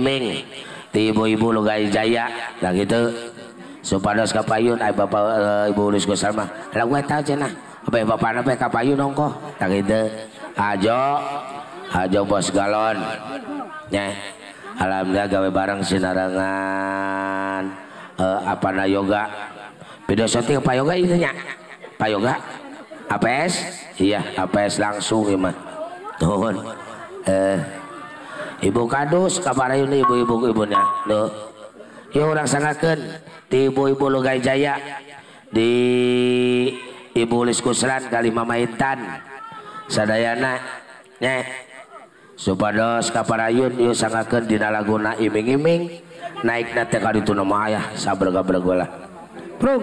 iming-iming di ibu-ibu Lugay Jaya lah gitu supados kapayun ay bapak ibu Ulus Gusarma lah gue tau cenah apa bapak apa kapayun nongko lah gitu ajo bos galon nya alhamdulillah gawe bareng sinarangan apa na yoga video syuting apa yoga itu nya pak yoga APS iya APS langsung gimana tuhun ibu kadus kabarayun ibu-ibunya loh yuk orang sangakeun di ibu-ibu Lugay Jaya di ibu Ulis Kusran kali Mama Intan sadayana nya supados kaparayun yuk sangakeun dina laguna iming-iming naik nate ka ditu nama ayah sabrega-bregola prung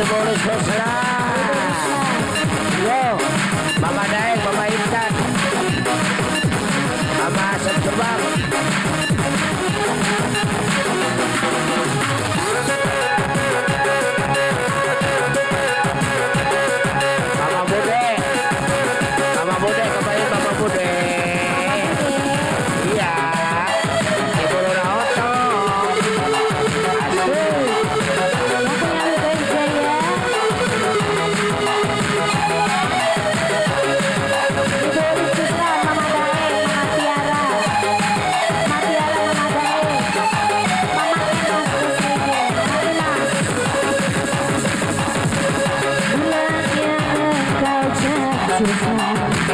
Boleh yo Mama Daeng Mama Intan Mama Asep Subang Mama Bude kebayin Mama Bude iya Ibu Lura Oto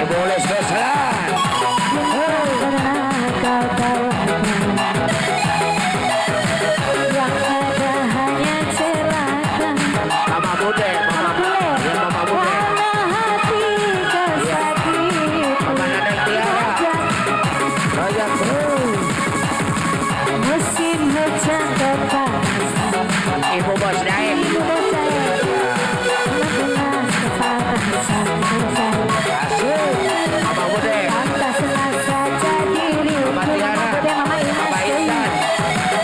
boleh selesai yang ada hanya celaka Mama Bude hati kesakit Mama Nadeng Tiara Royal musim hujan depan Ibu Bos Daeng Mama Bude pantas saja diri Mama Tiara Mama Intan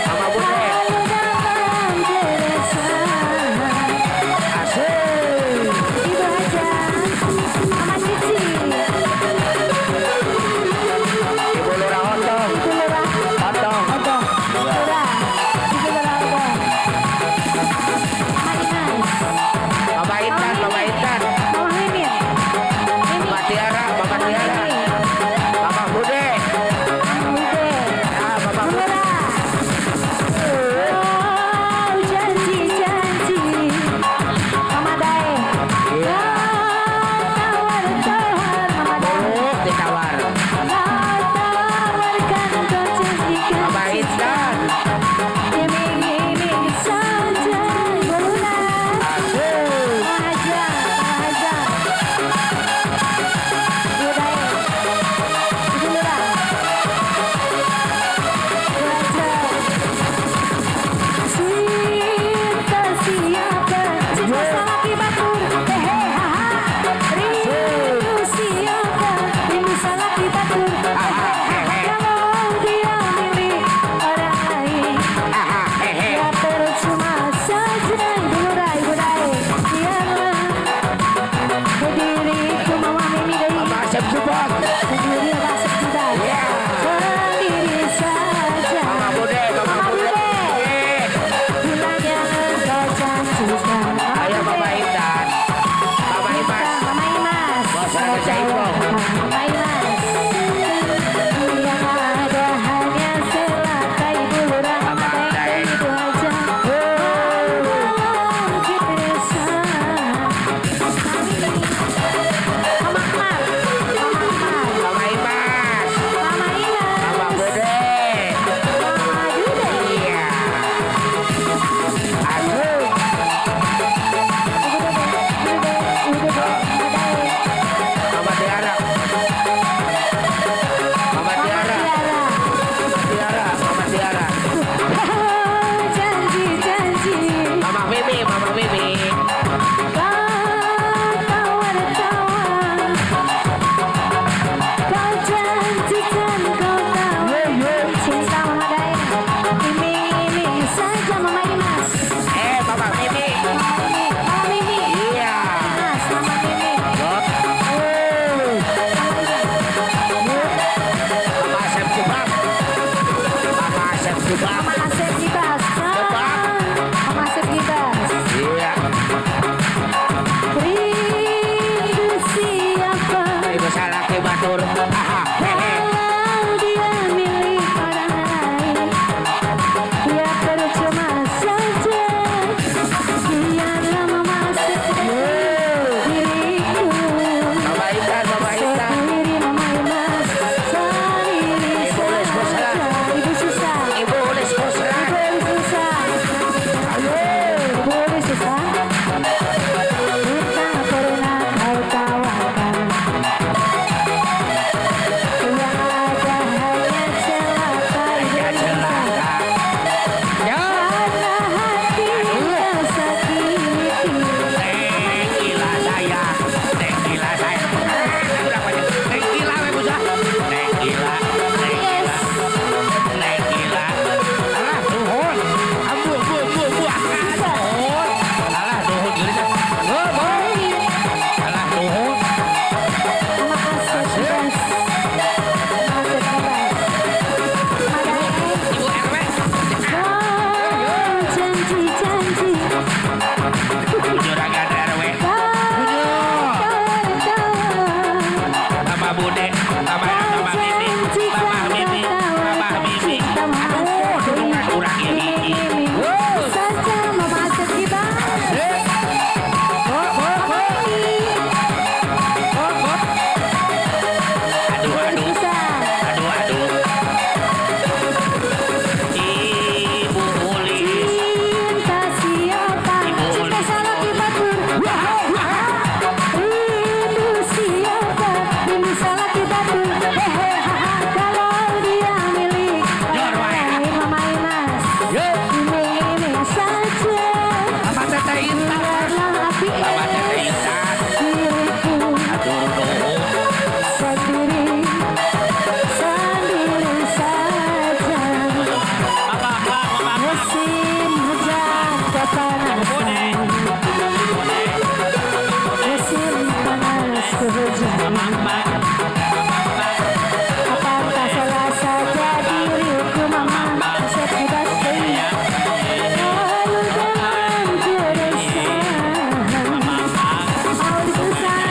Mama Bude asik Ibu Haja Mama Cici Ibu Lura Otong Ibu Lura Otong Lura Ibu Lura Otong Mama Inas Mama Asep Gibas. Mama Asep Gibas. Iya. Rindu siapa? Ibu salah ke batur. Kalau dia milik orang lain, ya percuma saja. Biarlah Mama Asep diriku. Mama Intan, Mama Intan. Sendiri Mama Imas, sendiri saja. Ibu susah. Ibu ulis pusra. Ibu susah. Ibu susah. Kita pernah kau tawarkan. Yang ada hanya celaka Ya celaka. Ya. karena hatinya sakit. Tequila saya. Tequila saya. Berapa nih? Tequila we busa. Tequila. Tequila. Tequila. Alah tuhun. Ambu bu. Tuhun. Alah tuhun gini dah. Alah tuhun. Ibu RW. Janji-janji Juragan RW. Tambah bude. Tambah mimi. Tambah mimi. Tambah mimi. Aduh, dengan kurang ini. saja Mama Asep Gibas. Aduh. Bisa. Aduh. Ibu ulis. Cinta siapa? Cinta salah kibatur. Rindu siapa? Rindu salah kibatur. Kalau dia milik orang lain, Mama Imas, iming-iming saja. Apa teteh Intan? Biarlah api Apa teteh Intan? diriku Aduh, nuhun. sendiri saja. Musim hujan kepanasan, musim panas kehujanan. Apakah salah saja diriku Mama Asep Gibas? Lalu jangan keresahan, mau susah.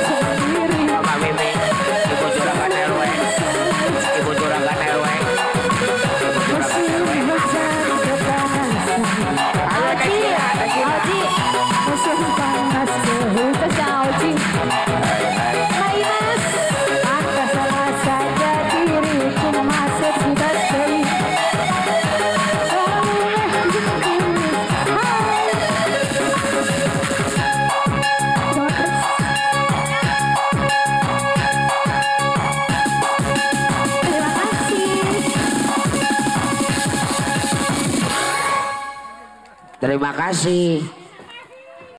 Terima Mama Mimi. Ibu juragan RW. Ibu juragan RW. Musim panas kehujanan. Mainas, maka salah saja diriku Mama Asep Gibas. Terima kasih.